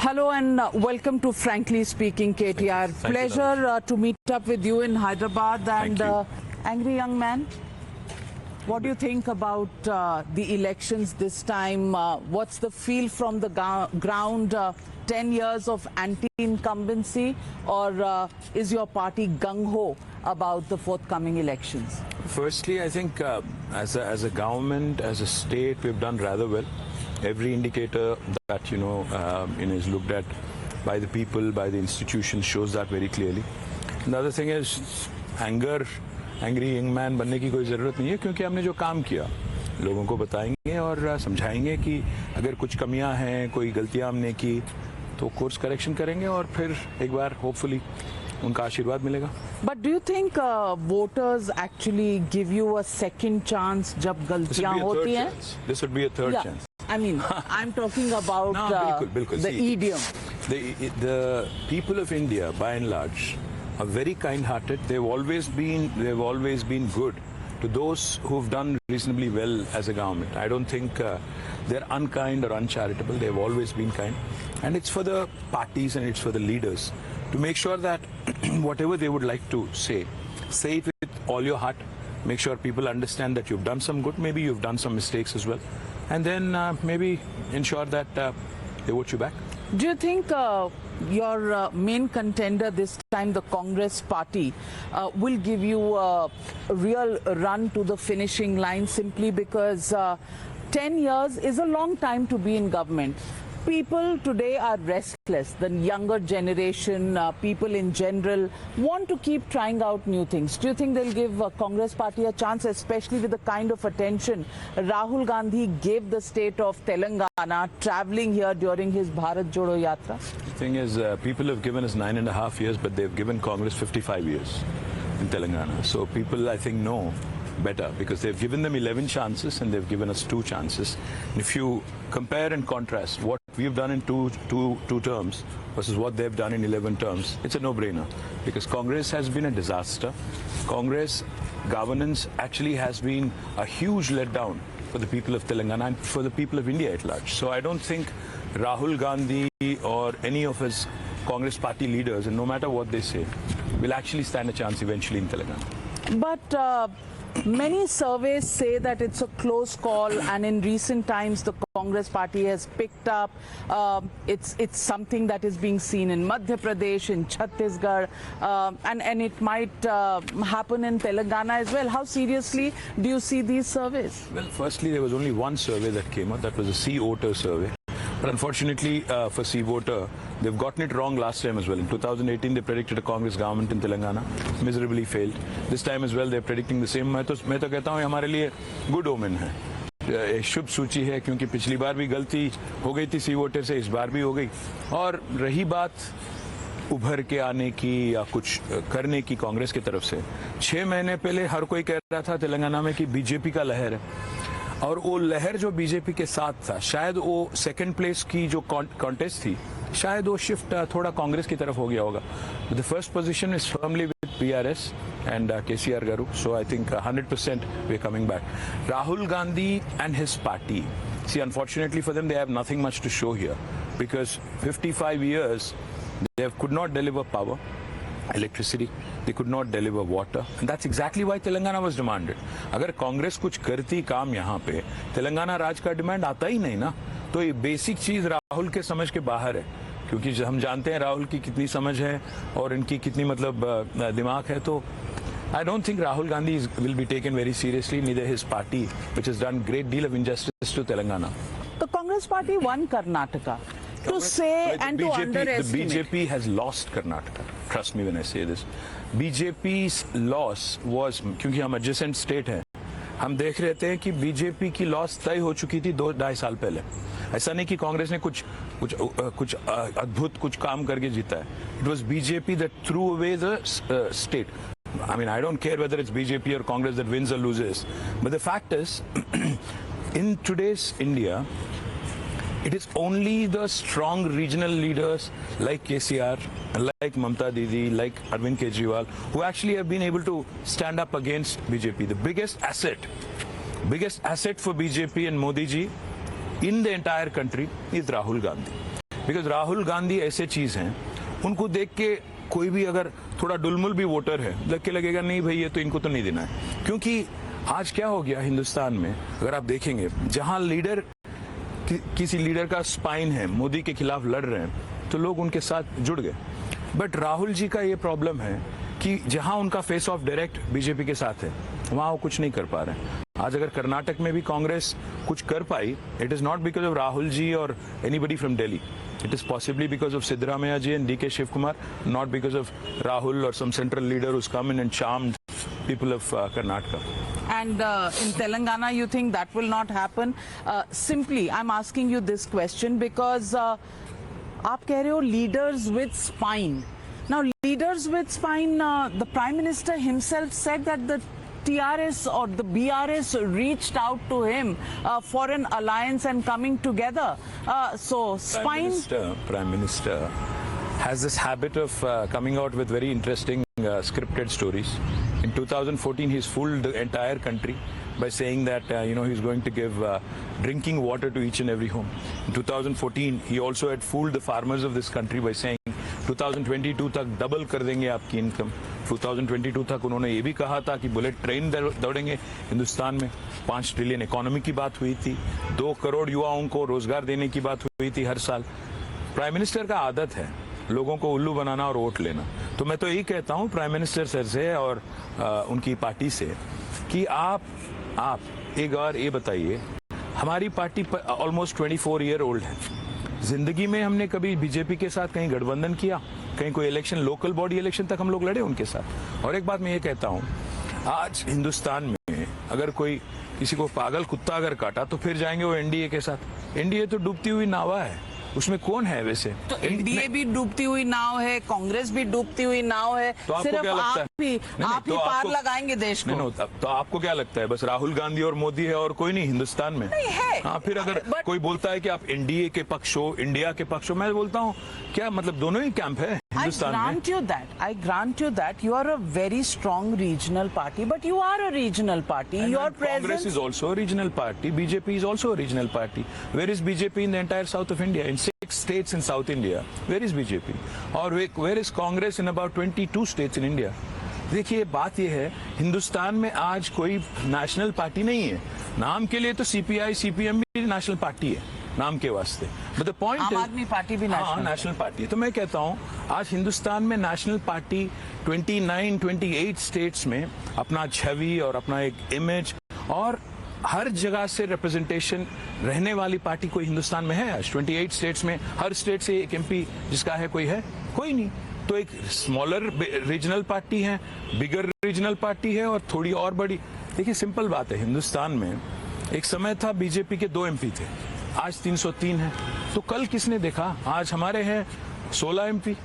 Hello and welcome to Frankly Speaking, KTR. Pleasure to meet up with you in Hyderabad. And angry young man, what do you think about the elections this time? What's the feel from the ground? 10 years of anti-incumbency, or is your party gung-ho about the forthcoming elections? Firstly, I think as a government, as a state, we've done rather well. Every indicator that is looked at by the people, by the institutions, shows that very clearly. The other thing is angry young man बनने की कोई ज़रूरत नहीं है, क्योंकि हमने जो काम किया लोगों को बताएंगे और समझाएंगे कि अगर कुछ कमियां हैं, कोई गलतियां हमने की तो कोर्स करेक्शन करेंगे और फिर एक बार होपफुली उनका आशीर्वाद मिलेगा. But do you think voters actually give you a second chance जब गलतियां होती हैं? This would be a third chance. I mean, I'm talking about the idiom. The people of India, by and large, are very kind-hearted. They've always been good to those who've done reasonably well as a government. I don't think they're unkind or uncharitable. They've always been kind. And it's for the parties and it's for the leaders to make sure that whatever they would like to say it with all your heart. Make sure people understand that you've done some good. Maybe you've done some mistakes as well. And then maybe ensure that they vote you back. Do you think your main contender this time, the Congress party, will give you a real run to the finishing line simply because 10 years is a long time to be in government? People today are restless. The younger generation, people in general, want to keep trying out new things. Do you think they'll give Congress party a chance, especially with the kind of attention Rahul Gandhi gave the state of Telangana traveling here during his Bharat Jodo Yatra? The thing is, people have given us 9.5 years, but they've given Congress 55 years in Telangana. So people, I think, know better, because they've given them 11 chances and they've given us 2 chances. And if you compare and contrast what we've done in two terms versus what they've done in 11 terms, it's a no-brainer, because Congress has been a disaster. Congress governance actually has been a huge letdown for the people of Telangana and for the people of India at large. So I don't think Rahul Gandhi or any of his Congress party leaders, and no matter what they say, will actually stand a chance eventually in Telangana. But many surveys say that it's a close call, and in recent times the Congress party has picked up. It's something that is being seen in Madhya Pradesh, in Chhattisgarh, and it might happen in Telangana as well. How seriously do you see these surveys? Well, firstly, there was only one survey that came out. That was a Sea Voter survey. But unfortunately for Sea Voter, they've gotten it wrong last time as well. In 2018, they predicted a Congress government in Telangana, miserably failed. This time as well, they're predicting the same. मैं तो कहता हूँ हमारे लिए good omen है, शुभ सूची है, क्योंकि पिछली बार भी गलती हो गई थी सी वोटर से, इस बार भी हो गई. और रही बात उभर के आने की या कुछ करने की कांग्रेस की तरफ से, 6 महीने पहले हर कोई कह रहा था तेलंगाना में कि बीजेपी का लहर है, और वो लहर जो बीजेपी के साथ था, शायद वो सेकंड प्लेस की जो कॉन्टेस्ट थी, शायद वो शिफ्ट थोड़ा कांग्रेस की तरफ हो गया होगा. The first position is firmly with PRS and KCR Garu. So I think 100% we're coming back. Rahul Gandhi and his party, see, unfortunately for them, they have nothing much to show here, because 55 years they could not deliver power, electricity, they could not deliver water, and that's exactly why Telangana was demanded. अगर कांग्रेस कुछ करती काम यहाँ पे, तेलंगाना राज का demand आता ही नहीं ना. तो ये बेसिक चीज राहुल के समझ के बाहर है, क्योंकि हम जानते हैं राहुल की कितनी समझ है और इनकी कितनी दिमाग है. तो I don't think Rahul Gandhi will be taken very seriously, neither his party, which has done great deal of injustice to Telangana. The Congress party won Karnataka. To say and to underestimate. The BJP has lost Karnataka. Trust me when I say this. BJP's loss was, क्योंकि हम adjacent state हैं, हम देख रहे थे कि BJP की loss तय हो चुकी थी 2-2.5 साल पहले. ऐसा नहीं कि कांग्रेस ने कुछ अद्भुत कुछ काम करके जीता है. It was BJP that threw away the state. I mean, I don't care whether it's BJP or Congress that wins or loses. But the fact is, in today's India, it is only the strong regional leaders like KCR, like Mamta Didi, like Arvind Kejriwal, who actually have been able to stand up against BJP. The biggest asset for BJP and Modi ji in the entire country is Rahul Gandhi. Because Rahul Gandhi ऐसे चीज हैं, उनको देख के कोई भी अगर थोड़ा डुलमुल भी वोटर है लग के लगेगा नहीं भाई ये तो इनको तो नहीं देना है। क्योंकि आज क्या हो गया हिंदुस्तान में, अगर आप देखेंगे जहां लीडर किसी लीडर का स्पाइन है, मोदी के खिलाफ लड़ रहे हैं, तो लोग उनके साथ जुड़ गए। बट राहुल जी का ये प्रॉब्लम है कि जहां उनका फेस ऑफ डायरेक्ट बीजेपी के साथ है, वहां वो कुछ नहीं कर पा रहे हैं। आज अगर कर्नाटक में भी कांग्रेस कुछ कर पाई, it is not because of Rahul ji और anybody from Delhi, it is possibly because of Siddaramaiah ji and DK Shiv Kumar, not because of Rahul or some central leader who's come in and charmed people of Karnataka. And in Telangana, you think that will not happen? Simply, I'm asking you this question because आप कह रहे हो leaders with spine. Now, leaders with spine, the Prime Minister himself said that the TRS or the BRS reached out to him for an alliance and coming together. So, spine. Prime Minister has this habit of coming out with very interesting scripted stories. In 2014, he's fooled the entire country by saying that he's going to give drinking water to each and every home. In 2014, he also had fooled the farmers of this country by saying 2022 तक double कर देंगे आपकी income. 2022 तक उन्होंने ये भी कहा था कि बुलेट ट्रेन दौड़ेंगे हिंदुस्तान में। 5 ट्रिलियन इकोनॉमी की बात हुई थी, 2 करोड़ युवाओं को रोजगार देने की बात हुई थी हर साल। प्राइम मिनिस्टर का आदत है लोगों को उल्लू बनाना और वोट लेना। तो मैं तो यही कहता हूं प्राइम मिनिस्टर सर से और उनकी पार्टी से कि आप एक बार ये बताइए, हमारी पार्टी ऑलमोस्ट 24 ईयर ओल्ड है। जिंदगी में हमने कभी बीजेपी के साथ कहीं गठबंधन किया? कहीं कोई इलेक्शन, लोकल बॉडी इलेक्शन तक हम लोग लड़े उनके साथ? और एक बात मैं ये कहता हूं, आज हिंदुस्तान में अगर कोई किसी को पागल कुत्ता अगर काटा तो फिर जाएंगे वो एनडीए के साथ। एनडीए तो डूबती हुई नावा है, उसमें कौन है वैसे? तो एनडीए भी डूबती हुई नाव है, कांग्रेस भी डूबती हुई नाव है, तो आपको सिर्फ क्या लगता है? आप ही पार लगाएंगे देश को। नहीं, तो आपको क्या लगता है बस राहुल गांधी और मोदी है और कोई नहीं हिंदुस्तान में? नहीं है। हाँ, फिर अगर कोई बोलता है कि आप एनडीए के पक्ष हो, इंडिया के पक्ष हो, मैं बोलता हूँ क्या मतलब दोनों ही कैंप है हिंदुस्तान में। I grant you that you are a very strong regional party, but you are a regional party. Your presence. Congress is also a regional party. BJP is also a regional party. Where is BJP in the entire south of India? In 6 states in South India, where is BJP? Or where is Congress in about 22 states in India? देखिए बात यह है, हिंदुस्तान में आज कोई national party नहीं है। नाम के लिए तो सीपीआई सीपीएम भी नेशनल पार्टी है नाम के वास्ते, बट द पॉइंट आम आदमी पार्टी भी नेशनल पार्टी है। तो मैं कहता हूं आज हिंदुस्तान में नेशनल पार्टी 28 स्टेट्स में अपना छवि और अपना एक इमेज और हर जगह से रिप्रेजेंटेशन रहने वाली पार्टी कोई हिंदुस्तान में है? आज 28 स्टेट्स में हर स्टेट से एक एमपी जिसका है कोई है? कोई नहीं। तो एक स्मॉलर रीजनल पार्टी है, बिगर रीजनल पार्टी है और थोड़ी और बड़ी। देखिए सिंपल बात है, हिंदुस्तान में एक समय था बीजेपी के 2 एमपी थे, आज 303 है। तो कल किसने देखा? आज हमारे हैं 16 एमपी,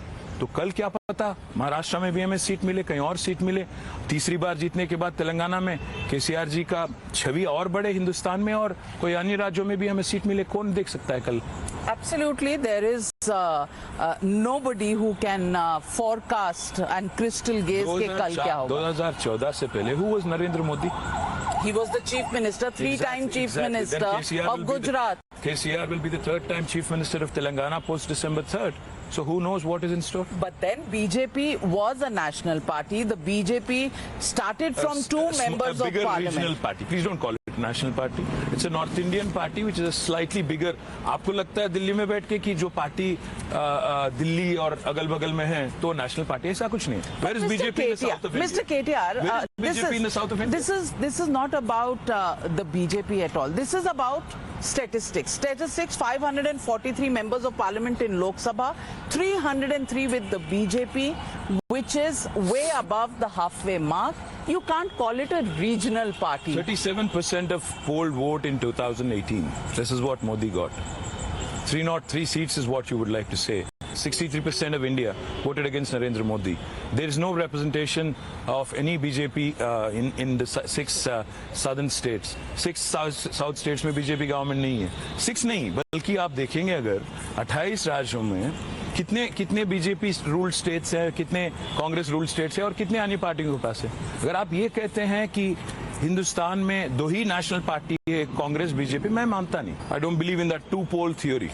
तो कल क्या पता महाराष्ट्र में भी हमें सीट मिले, कहीं और सीट मिले। तीसरी बार जीतने के बाद तेलंगाना में केसीआर जी का छवि और बड़े हिंदुस्तान में और कोई अन्य राज्यों में भी हमें सीट मिले। कौन देख सकता है कल? Absolutely, there is nobody who can forecast and crystal gaze के कल क्या होगा। 2014 से पहले who was Narendra Modi? He was the chief minister, 3-time chief minister of Gujarat. KCR will be the 3rd-time chief minister of Telangana post December 3rd. So who knows what is in store? But then BJP was a national party. The BJP started from 2 members of bigger parliament. Regional party. Please don't call it national party. It's a North Indian party which is a slightly bigger. आपको लगता है दिल्ली में बैठ के कि जो party Delhi और अगल-बगल में है तो नेशनल पार्टी? ऐसा कुछ नहीं है. Where is BJP in the south of India? Mr. KTR, Where is BJP in the south of India? This is not about the BJP at all. This is about statistics. 543 members of parliament in Lok Sabha, 303 with the BJP, which is way above the halfway mark. You can't call it a regional party. 37% of polled vote in 2018. This is what Modi got. 303 seats is what you would like to say. 63% of India voted against Narendra Modi. There is no representation of any BJP in the 6 southern states. 6 south states में BJP government नहीं है. 6 नहीं, बल्कि आप देखेंगे अगर 28 राज्यों में कितने बीजेपी रूल स्टेट्स हैं, कितने कांग्रेस रूल स्टेट्स हैं और कितने अन्य पार्टियों के पास है. अगर आप ये कहते हैं कि हिंदुस्तान में 2 ही नेशनल पार्टी है, कांग्रेस बीजेपी, मैं मानता नहीं. I don't believe in that 2 pole theory.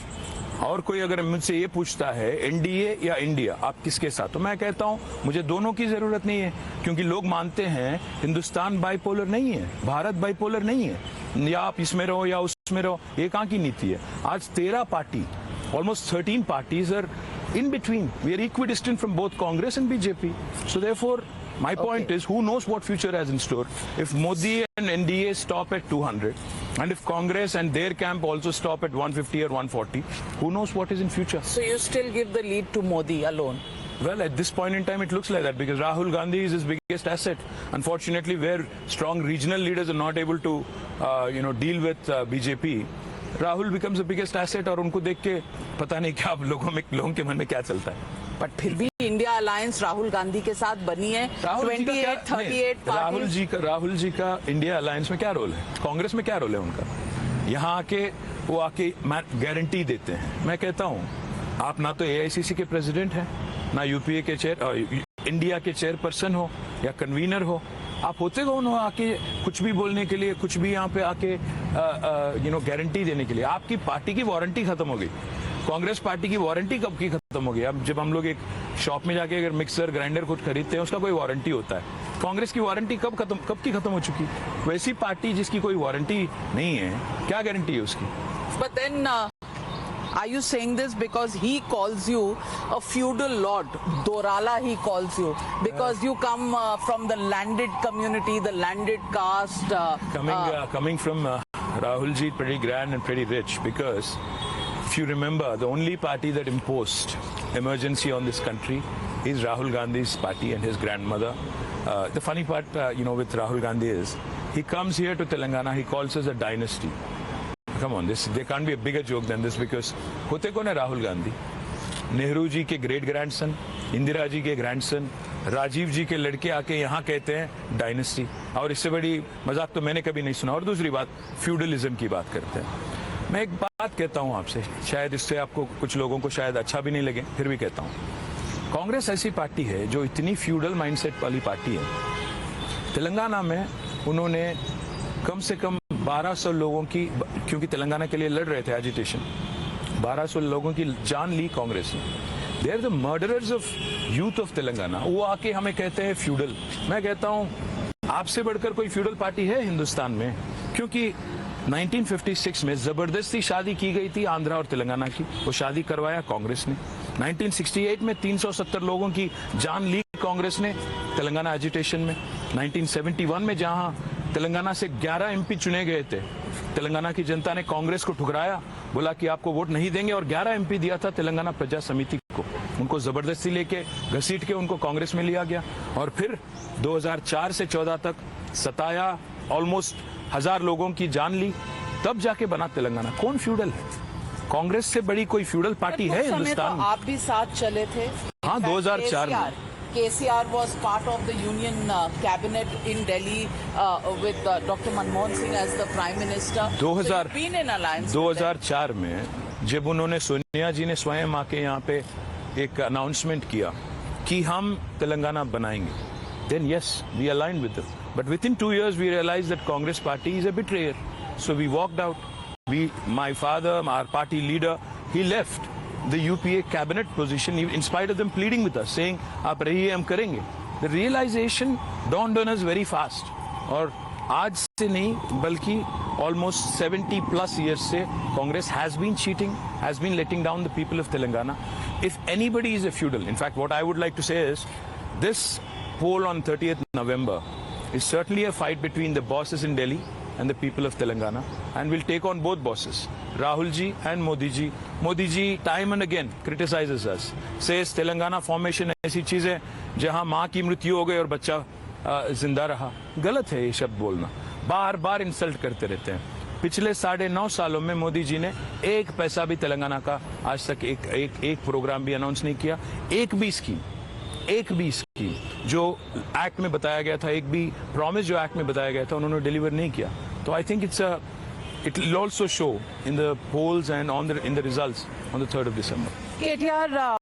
और कोई अगर मुझसे ये पूछता है एनडीए या इंडिया आप किसके साथ, तो मैं कहता हूं मुझे दोनों की जरूरत नहीं है, क्योंकि लोग मानते हैं हिंदुस्तान बाइपोलर नहीं है, भारत बाइपोलर नहीं है, या आप इसमें रहो या उसमें रहो, ये कहां की नीति है। आज 13 party, almost 13 parties are in between. We are equidistant from both Congress and BJP. So therefore, my point is, who knows what future has in store? If Modi and NDA stop at 200, and if Congress and their camp also stop at 150 or 140, who knows what is in future? So you still give the lead to Modi alone? Well, at this point in time, it looks like that because Rahul Gandhi is his biggest asset. Unfortunately, where strong regional leaders are not able to, deal with BJP, Rahul becomes the biggest asset और उनको देख के पता नहीं क्या लोगों के मन में क्या चलता है। बट फिर भी इंडिया अलायंस राहुल गांधी के साथ बनी है। 28, 38 राहुल जी का इंडिया अलायंस में क्या रोल है, कांग्रेस में क्या रोल है उनका? यहाँ आके वो आके गारंटी देते हैं। मैं कहता हूँ आप ना तो एआईसीसी के प्रेसिडेंट हैं, ना यूपीए के इंडिया के चेयरपर्सन हो या कन्वीनर हो, आप होते कौन हो आके कुछ भी बोलने के लिए, कुछ भी यहाँ पे आके गारंटी देने के लिए? आपकी पार्टी की वारंटी खत्म हो गई। कांग्रेस पार्टी की वारंटी कब की खत्म हो गई? अब जब हम लोग एक शॉप में जाके अगर मिक्सर ग्राइंडर खुद खरीदते हैं उसका कोई वारंटी होता है। कांग्रेस की वारंटी कब की खत्म हो चुकी? वैसी पार्टी जिसकी कोई वारंटी नहीं है, क्या गारंटी है उसकी? But then, are you saying this because he calls you a feudal lord? Dorala he calls you because you come from the landed community, the landed caste. Coming from Rahul ji, pretty grand and pretty rich, because if you remember, the only party that imposed emergency on this country is Rahul Gandhi's party and his grandmother. The funny part, with Rahul Gandhi is he comes here to Telangana, he calls us a dynasty. Come on, there can't be a bigger joke than this because होते कौन है राहुल गांधी? नेहरू जी के great grandson, Indira ji के grandson, Rajiv जी के लड़के आके यहाँ कहते हैं डायनेस्टी, और इससे बड़ी मजाक तो मैंने कभी नहीं सुना। और दूसरी बात, फ्यूडलिज्म की बात करते हैं। मैं एक बात कहता हूँ आपसे, शायद इससे आपको कुछ लोगों को शायद अच्छा भी नहीं लगे, फिर भी कहता हूँ। कांग्रेस ऐसी पार्टी है जो इतनी फ्यूडल माइंडसेट वाली पार्टी है। तेलंगाना में उन्होंने कम से कम 1200 लोगों की, क्योंकि तेलंगाना के लिए लड़ रहे थे एजिटेशन, 1200 लोगों की जान ली कांग्रेस ने। They are the murderers of youth of Telangana. वो आके हमें कहते हैं फ्यूडल। मैं कहता हूं आपसे बढ़कर कोई फ्यूडल पार्टी है हिंदुस्तान में? क्योंकि 1956 में जबरदस्ती शादी की गई थी आंध्रा और तेलंगाना की, वो शादी करवाया कांग्रेस ने। 1968 में 370 लोगों की जान ली कांग्रेस ने तेलंगाना एजिटेशन में। 1971 में जहां तेलंगाना से 11 एमपी चुने गए थे, तेलंगाना की जनता ने कांग्रेस को ठुकराया, बोला कि आपको वोट नहीं देंगे, और 11 एमपी दिया था तेलंगाना प्रजा समिति को। उनको जबरदस्ती लेके घसीट के उनको कांग्रेस में लिया गया, और फिर 2004 से 14 तक सताया, ऑलमोस्ट 1000 लोगों की जान ली, तब जाके बना तेलंगाना। कौन फ्यूडल है? कांग्रेस से बड़ी कोई फ्यूडल पार्टी है हिंदुस्तान में? आप भी साथ चले थे। हाँ, 2004 में। KCR was part of the union cabinet in Delhi with Dr. Manmohan Singh as the Prime Minister. 2004 में जब उन्होंने, सोनिया जी ने स्वयं आके यहाँ पे एक अनाउंसमेंट किया कि हम तेलंगाना बनाएंगे, then yes, we aligned with them. But within 2 years we realized that Congress party is a betrayer. So we walked out. My father, our party leader, he left the UPA cabinet position in spite of them pleading with us, saying आप रहिए हम करेंगे. The realization dawned on us very fast. और आज से नहीं बल्कि almost 70 plus years से Congress has been cheating, has been letting down the people of Telangana. If anybody is a feudal, in fact what I would like to say is this poll on 30th November is certainly a fight between the bosses in Delhi and the people of Telangana, and we'll take on both bosses, Rahul ji and Modi ji. Modi ji time and again criticizes us, says Telangana formation ऐसी चीज है जहां मां की मृत्यु हो गई और बच्चा जिंदा रहा। गलत है ये शब्द बोलना, बार बार इंसल्ट करते रहते हैं। पिछले 9.5 सालों में मोदी जी ने एक पैसा भी तेलंगाना का आज तक एक प्रोग्राम भी अनाउंस नहीं किया। एक भी स्कीम जो एक्ट में बताया गया था, एक भी प्रॉमिस जो एक्ट में बताया गया था, उन्होंने डिलीवर नहीं किया। तो I think it will also show in the polls and in the results on the 3rd of December. KTR,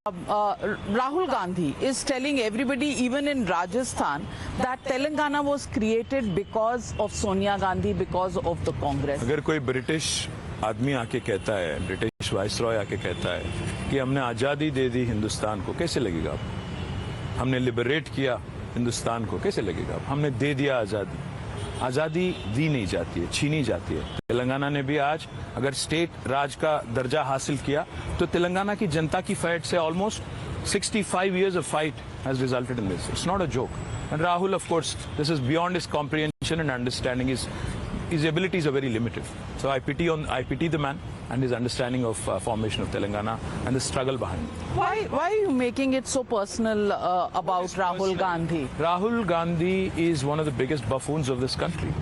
Rahul Gandhi is telling everybody, even in Rajasthan, that Telangana was created because of Sonia Gandhi, because of the Congress. अगर कोई British आदमी आके कहता है, British viceroy आके कहता है कि हमने आज़ादी दे दी हिंदुस्तान को, कैसे लगेगा आपको? हमने लिबरेट किया हिंदुस्तान को, कैसे लगेगा आपको? हमने दे दिया आज़ादी। आज़ादी दी नहीं जाती है, छीनी जाती है। तेलंगाना ने भी आज अगर स्टेट राज का दर्जा हासिल किया तो तेलंगाना की जनता की फाइट से almost 65 years of fight has resulted in this. It's not a joke. And Rahul, of course, this is beyond his comprehension and understanding. His abilities are very limited. So I pity the man and his understanding of formation of Telangana and the struggle behind it. Why are you making it so personal about Rahul Gandhi? Rahul Gandhi is one of the biggest buffoons of this country.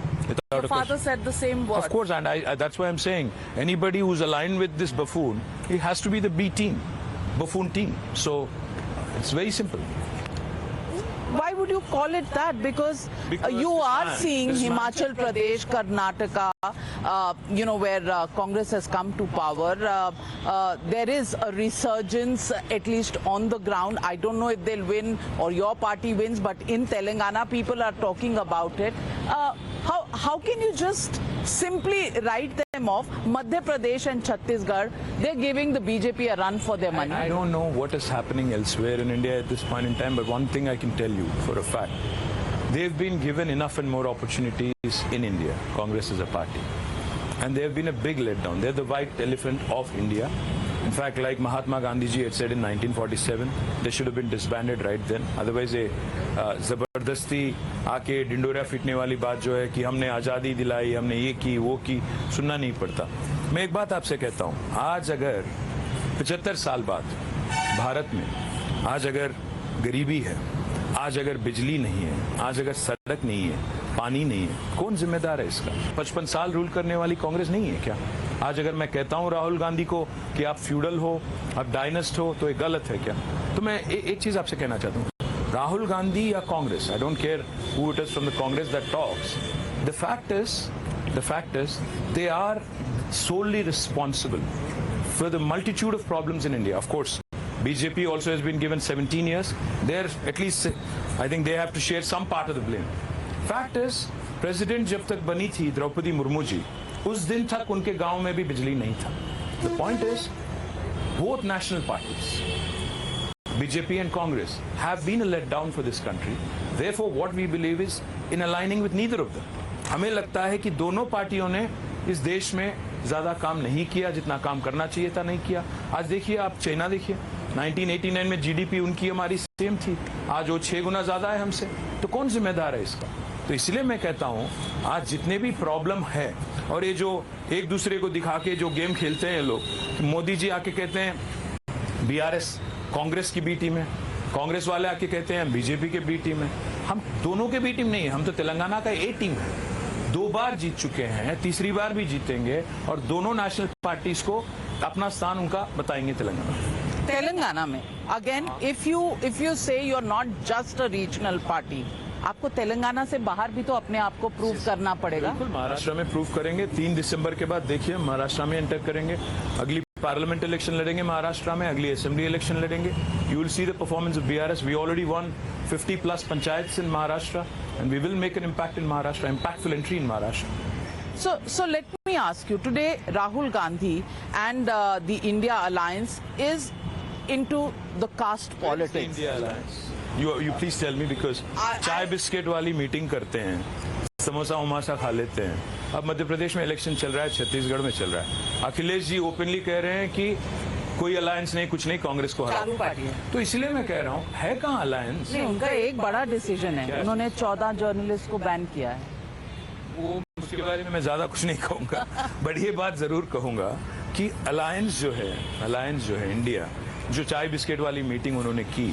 Your father said the same word. Of course, and that's why I'm saying anybody who's aligned with this buffoon, he has to be the B team, buffoon team. So it's very simple. Why would you call it that? Because you are seeing Himachal Pradesh, Karnataka, where Congress has come to power. There is a resurgence, at least on the ground. I don't know if they'll win or your party wins, but in Telangana, people are talking about it. How can you just simply write them off? Madhya Pradesh and Chhattisgarh, they're giving the BJP a run for their money. I don't know what is happening elsewhere in India at this point in time, but one thing I can tell you for a fact, they've been given enough and more opportunities in India, Congress as a party. And they have been a big letdown. They're the white elephant of India. In fact, like Mahatma Gandhi ji had said in 1947, they should have been disbanded right then. Otherwise, जबरदस्ती आके डिंडोरा पीटने वाली बात जो है कि हमने आज़ादी दिलाई, हमने ये की, वो की, सुनना नहीं पड़ता। मैं एक बात आपसे कहता हूँ, आज अगर 75 साल बाद भारत में आज अगर गरीबी है, आज अगर बिजली नहीं है, आज अगर सड़क नहीं है, पानी नहीं है, कौन जिम्मेदार है इसका? 55 साल रूल करने वाली कांग्रेस नहीं है क्या? आज अगर मैं कहता हूं राहुल गांधी को कि आप फ्यूडल हो, आप डायनेस्ट हो, तो ये गलत है क्या? तो मैं एक चीज आपसे कहना चाहता हूं, राहुल गांधी या Congress, I don't care who it is from the Congress that talks, the fact is they are solely responsible for the multitude of problems in India. Of course, BJP also has been given 17 years. They're at least, I think they have to share some part of the blame. Fact is, President जब तक बनी थी द्रौपदी मुर्मू जी, उस दिन तक उनके गांव में भी बिजली नहीं था. The point is, both national parties, BJP and Congress, have been a letdown for this country. Therefore, what we believe is in aligning with neither of them. हमें लगता है कि दोनों पार्टियों ने इस देश में ज्यादा काम नहीं किया जितना काम करना चाहिए था, नहीं किया. आज देखिए, आप चाइना देखिए, 1989 में जीडीपी उनकी हमारी सेम थी, आज वो 6 गुना ज्यादा है हमसे. तो कौन जिम्मेदार है इसका? तो इसलिए मैं कहता हूं, आज जितने भी प्रॉब्लम है और ये जो एक दूसरे को दिखा के जो गेम खेलते हैं लोग, मोदी जी आके कहते हैं बीआरएस कांग्रेस की बी टीम है, कांग्रेस वाले आके कहते हैं बीजेपी के बी टीम है. हम दोनों के बी टीम नहीं है, हम तो तेलंगाना का ए टीम है. 2 बार जीत चुके हैं, तीसरी बार भी जीतेंगे और दोनों नेशनल पार्टीज को अपना स्थान उनका बताएंगे तेलंगाना में. Again, if you say you are not just a regional party, आपको तेलंगाना से बाहर भी तो अपने आप को प्रूव करना पड़ेगा. बिल्कुल, महाराष्ट्र में प्रूव करेंगे. 3 दिसंबर के बाद देखिए, महाराष्ट्र में एंटर करेंगे, अगली पार्लियामेंट इलेक्शन लड़ेंगे महाराष्ट्र में, अगली असेंबली इलेक्शन लड़ेंगे. You will see the performance of BRS. We already won 50+ panchayats in Maharashtra, and we will make an impact in Maharashtra, impactful entry in Maharashtra. So let me ask you, today Rahul Gandhi and the India Alliance is into the caste politics. India Alliance. You please tell me, because चाय biscuit वाली meeting करते हैं, समोसा उमासा खा लेते हैं. अब मध्य प्रदेश में election चल रहा है, छत्तीसगढ़ में चल रहा है. अखिलेश जी ओपनली कह रहे हैं कि कोई अलायंस नहीं, कुछ नहीं, कांग्रेस को हरा. तो इसलिए मैं कह रहा हूँ, है कहाँ अलायंस? नहीं, उनका एक बड़ा डिसीजन है, उन्होंने 14 जर्नलिस्ट को बैन किया है. वो उसके बारे में मैं ज्यादा कुछ नहीं कहूंगा, बट ये बात जरूर कहूंगा कि अलायंस जो है इंडिया, जो चाय बिस्किट वाली मीटिंग उन्होंने की,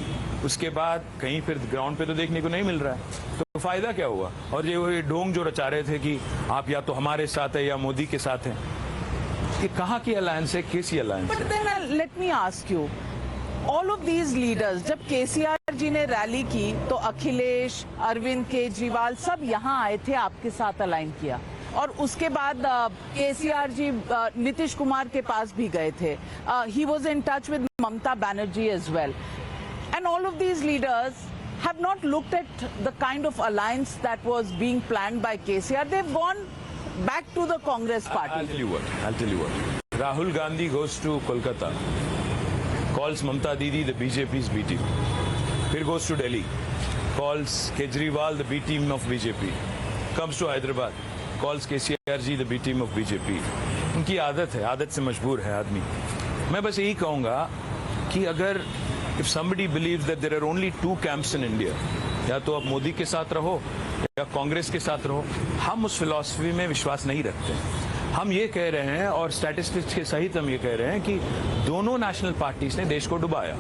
उसके बाद कहीं फिर ग्राउंड पे तो देखने को नहीं मिल रहा है. तो फायदा क्या हुआ? और ये ढोंग जो रचा रहे थे कि आप या तो हमारे साथ है या मोदी के साथ है, ये कहाँ की अलायंस है, कैसी अलायंस है? But then let me ask you, all of these leaders, जब केसीआर जी ने रैली की तो अखिलेश, अरविंद केजरीवाल सब यहाँ आए थे, आपके साथ अलाइन किया, और उसके बाद केसीआर जी नीतीश कुमार के पास भी गए थे. He was in touch with Mamata Banerjee as well, and all of these leaders have not looked at the kind of alliance that was being planned by KCR. They've gone back to the Congress I'll party. tell you what. Rahul Gandhi goes to Kolkata, calls Mamta Didi the BJP's B team. Then goes to Delhi, calls Kejriwal the B team of BJP. Comes to Hyderabad, calls KCRG the B team of BJP. उनकी आदत है, आदत से मजबूर है आदमी. मैं बस यही कहूँगा कि अगर if somebody believes that there are only two camps in India, या तो आप मोदी के साथ रहो या कांग्रेस के साथ रहो, हम उस फिलॉसफी में विश्वास नहीं रखते. हम ये कह रहे हैं और स्टैटिस्टिक्स के सहित हम ये कह रहे हैं कि दोनों नेशनल पार्टीज ने देश को डुबाया.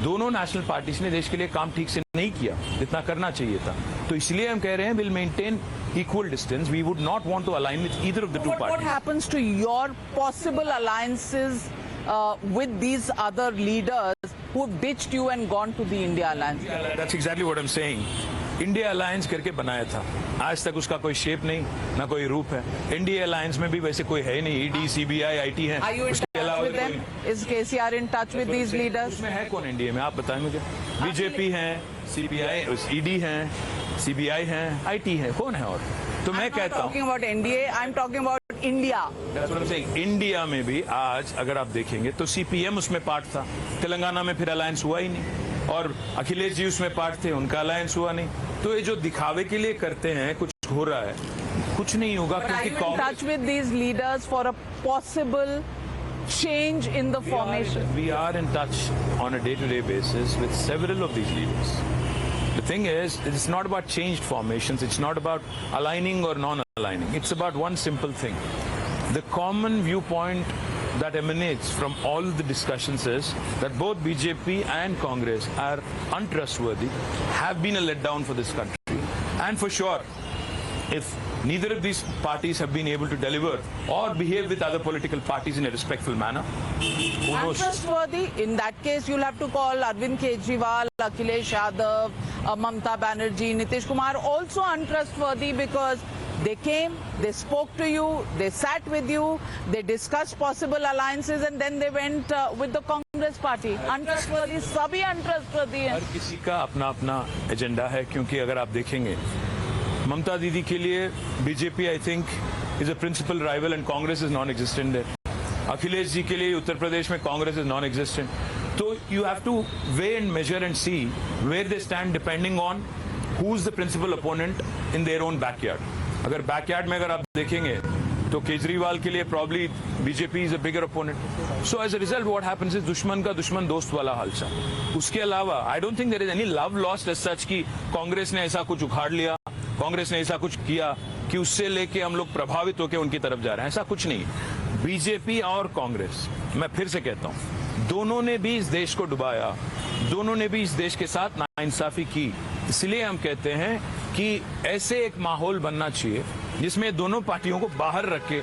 दोनों नेशनल पार्टीज ने देश के लिए काम ठीक से नहीं किया जितना करना चाहिए था. तो इसलिए हम कह रहे हैं will maintain equal distance. We would not want to align with either of the two What parties. happens to your possible alliances with these other leaders who ditched you and gone to the India alliance? That's exactly what I'm saying. India alliance करके बनाया था, आज तक उसका कोई shape नहीं, ना कोई रूप है. इंडिया अलायंस में भी वैसे कोई है नहीं. ईडी, सीबीआई, आईटी है. Are you in touch with them? Is KCR in touch with these leaders? उसमें है कौन इंडिया में, आप बताएं मुझे. बीजेपी है, सीबीआई, ईडी है, सीबीआई है, आईटी है, कौन है और? तो मैं कहता हूँ talking about NDA, I'm talking about India. That's what I'm saying. India में भी आज अगर आप देखेंगे तो सीपीएम उसमें पार्ट था. तेलंगाना में फिर अलायंस हुआ ही नहीं. और अखिलेश जी उसमें पार्ट थे, उनका अलायंस हुआ नहीं. तो ये जो दिखावे के लिए करते हैं, कुछ हो रहा है, कुछ नहीं होगा. Are क्योंकि you in touch with these leaders for a possible change in the formation? We are in touch on a day-to-day basis with several of these leaders. The thing is, it's not about changed formations. It's not about aligning or non-aligning. It's about one simple thing. The common viewpoint that emanates from all the discussions is that both BJP and Congress are untrustworthy, have been a letdown for this country. And for sure, if neither of these parties have been able to deliver or behave with other political parties in a respectful manner, who knows? Untrustworthy? In that case, you'll have to call Arvind Kejriwal, Akhilesh Yadav, Mamta Banerjee, Nitish Kumar also untrustworthy because they came, they spoke to you, they sat with you, they discussed possible alliances and then they went with the Congress party. Untrustworthy, सभी untrustworthy हैं. हर किसी का अपना अपना agenda है. क्योंकि अगर आप देखेंगे ममता दीदी के लिए BJP I think is a principal rival and Congress is non existent है. अखिलेश जी के लिए उत्तर प्रदेश में कांग्रेस इज नॉन एग्जिस्टेंट. तो you have to weigh and measure and see where they stand depending on who is the principal opponent in their own backyard. अगर backyard में अगर आप देखेंगे तो केजरीवाल के लिए probably BJP is a bigger opponent. So as a result what happens is दुश्मन का दुश्मन दोस्त वाला हालचाल. उसके अलावा I don't think there is any love lost as such कि कांग्रेस ने ऐसा कुछ उखाड़ लिया, कांग्रेस ने ऐसा कुछ किया कि उससे लेके हम लोग प्रभावित होकर उनकी तरफ जा रहे हैं. ऐसा कुछ नहीं. बीजेपी और कांग्रेस, मैं फिर से कहता हूं, दोनों ने भी इस देश को डुबाया, दोनों ने भी इस देश के साथ नाइंसाफी की. इसलिए हम कहते हैं कि ऐसे एक माहौल बनना चाहिए जिसमें दोनों पार्टियों को बाहर रख के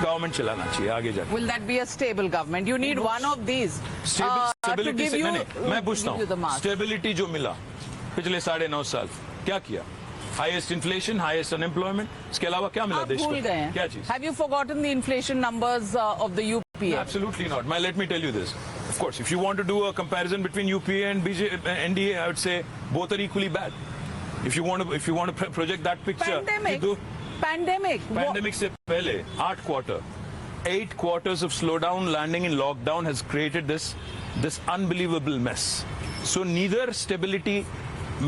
गवर्नमेंट चलाना चाहिए आगे जाकर. Will that be a stable government? You need one of these. To stability give से you, मैं पूछता give you the हूँ, mark. स्टेबिलिटी जो मिला पिछले 9.5 साल क्या किया? Highest inflation, highest unemployment. इसके अलावा क्या मिला आप देश भूल को? गए हैं. क्या चीज? Have you forgotten the inflation numbers of the UPA? Absolutely not. Let me tell you this. Of course, if you want to do a comparison between UPA and NDA, I would say both are equally bad. If you want to project that picture, Pandemic. you do. Pandemic. से पहले 8 quarters of slowdown landing in lockdown has created this unbelievable mess. So neither stability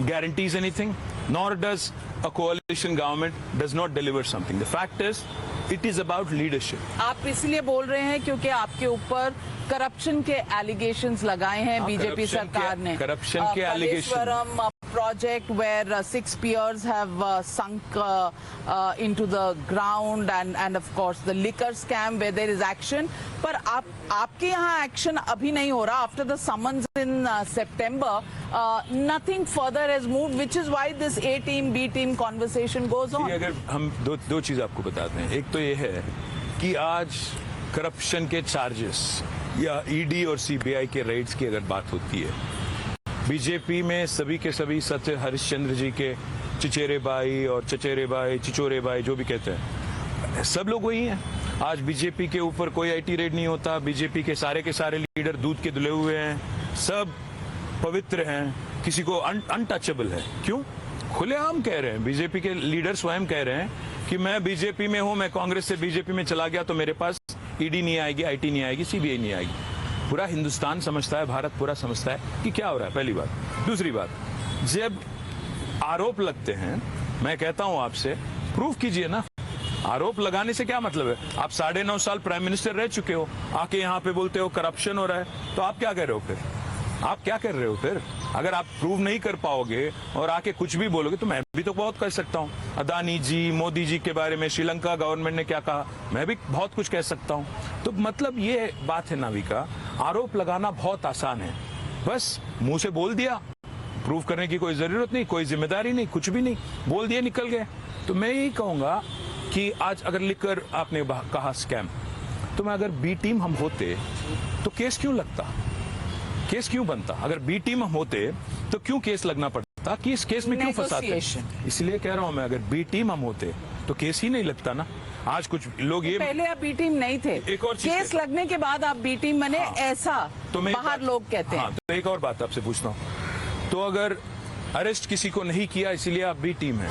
guarantees anything, nor does a coalition government does not deliver something. The fact is, it is about leadership. आप इसलिए बोल रहे हैं क्योंकि आपके ऊपर corruption के allegations लगाए हैं बीजेपी सरकार ने. करप्शन के allegation. Project where 6 piers have sunk into the ground and of course the liquor scam where there is action. पर आपके यहाँ action अभी नहीं हो रहा. After the summons in September, nothing further has moved, which is why this A team B team conversation goes on. अगर हम दो चीज आपको बताते हैं. एक तो ये है कि आज करप्शन के चार्जेस या ईडी और सीबीआई के रेड्स की अगर बात होती है, बीजेपी में सभी के सभी सत्य हरिश्चंद्र जी के चिचेरे भाई और चचेरे भाई, चिचोरे भाई, जो भी कहते हैं, सब लोग वही हैं. आज बीजेपी के ऊपर कोई आईटी रेड नहीं होता. बीजेपी के सारे लीडर दूध के धुले हुए हैं, सब पवित्र हैं, किसी को अनटचेबल है. क्यों? खुलेआम कह रहे हैं. बीजेपी के लीडर स्वयं कह रहे हैं कि मैं बीजेपी में हूं, मैं कांग्रेस से बीजेपी में चला गया तो मेरे पास ईडी नहीं आएगी, आईटी नहीं आएगी, सीबीआई नहीं आएगी। पूरा हिंदुस्तान समझता है, भारत पूरा समझता है कि क्या हो रहा है, पहली बात। दूसरी बात, जब आरोप लगते हैं, मैं कहता हूं आपसे, प्रूफ कीजिए ना। आरोप लगाने से क्या मतलब है? आप 9.5 साल प्राइम मिनिस्टर रह चुके हो, आके यहाँ पे बोलते हो करप्शन हो रहा है, तो आप क्या कर रहे हो फिर? आप क्या कर रहे हो फिर? अगर आप प्रूव नहीं कर पाओगे और आके कुछ भी बोलोगे तो मैं भी तो बहुत कह सकता हूँ। अदानी जी, मोदी जी के बारे में श्रीलंका गवर्नमेंट ने क्या कहा, मैं भी बहुत कुछ कह सकता हूँ। तो मतलब ये बात है नाविका, आरोप लगाना बहुत आसान है, बस मुंह से बोल दिया, प्रूव करने की कोई जरूरत नहीं, कोई जिम्मेदारी नहीं, कुछ भी नहीं, बोल दिया, निकल गए। तो मैं यही कहूंगा कि आज अगर लिखकर आपने कहा स्कैम, तो मैं अगर बी टीम हम होते तो केस क्यों लगता, केस क्यों बनता? अगर बी टीम हम होते तो क्यों केस लगना पड़ता, कि इस केस में क्यों फंसाते? इसलिए कह रहा हूं मैं, अगर बी टीम हम होते तो केस ही नहीं लगता ना। आज कुछ लोग ये पहले आप बी टीम नहीं थे, एक और केस लगने के बाद आप बी टीम बने, ऐसा तो बाहर लोग कहते हैं। तो एक और बात आपसे पूछता हूँ, तो अगर अरेस्ट किसी को नहीं किया इसीलिए आप बी टीम है,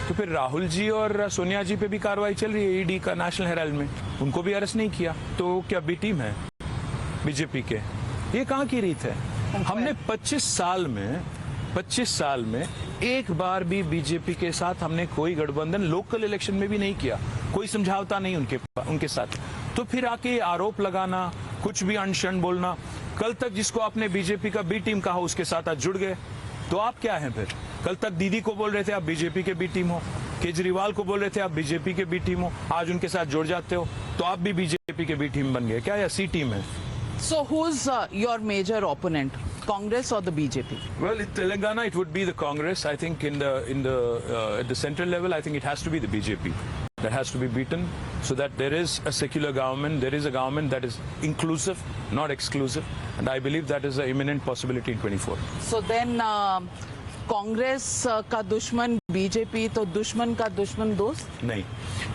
तो फिर राहुल जी और सोनिया जी पे भी कार्रवाई चल रही है ईडी का नेशनल हेराल्ड में, उनको भी अरेस्ट नहीं किया, तो क्या बी टीम है बीजेपी के? ये कहाँ की रीत है? हमने 25 साल में एक बार भी बीजेपी के साथ हमने कोई गठबंधन लोकल इलेक्शन में भी नहीं किया, कोई समझौता नहीं उनके साथ। तो फिर आके आरोप लगाना, कुछ भी अनशन बोलना, कल तक जिसको आपने बीजेपी का बी टीम कहा उसके साथ आज जुड़ गए, तो आप क्या हैं फिर? कल तक दीदी को बोल रहे थे आप बीजेपी के बी टीम हो, केजरीवाल को बोल रहे थे आप बीजेपी के बी टीम हो, आज उनके साथ जुड़ जाते हो तो आप भी बीजेपी के बी टीम बन गए क्या, या सी टीम है? So who's your major opponent, Congress or the BJP? Well, in Telangana it would be the Congress. I think at the central level, I think it has to be the BJP that has to be beaten, so that there is a secular government, there is a government that is inclusive, not exclusive, and I believe that is an imminent possibility in 24. So then Congress का दुश्मन BJP, तो दुश्मन का दुश्मन दोस्त नहीं,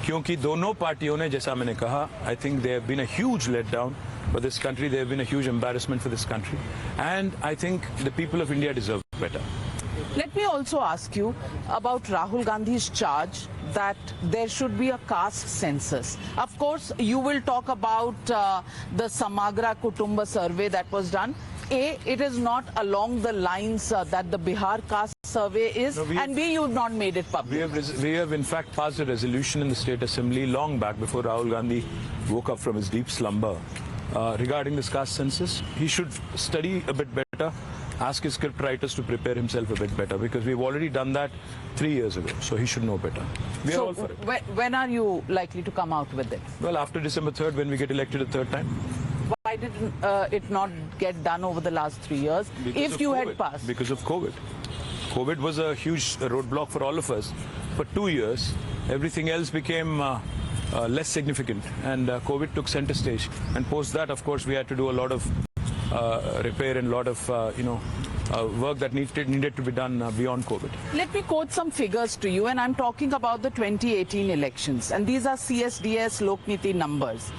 क्योंकि दोनों पार्टियों ने, जैसा मैंने कहा, I think they have been a huge letdown for this country. They have been a huge embarrassment for this country, and I think the people of India deserve better. Let me also ask you about Rahul Gandhi's charge that there should be a caste census. Of course, you will talk about the Samagra Kutumba survey that was done. A, it is not along the lines that the Bihar caste survey is, No, and B, you have not made it public. We have in fact passed a resolution in the State Assembly long back, before Rahul Gandhi woke up from his deep slumber, regarding this caste census. He should study a bit better, ask his script writers to prepare himself a bit better, because we've already done that 3 years ago, so he should know better. We are all for it. When are you likely to come out with it? Well, after December 3rd, when we get elected a third time. Why did it not get done over the last 3 years? Because if of you COVID. had passed. Because of COVID. COVID was a huge roadblock for all of us. For 2 years, everything else became less significant, and COVID took center stage. And post that, of course, we had to do a lot of repair and a lot of work that needed to be done beyond COVID. Let me quote some figures to you, and I'm talking about the 2018 elections, and these are CSDS Lokniti numbers.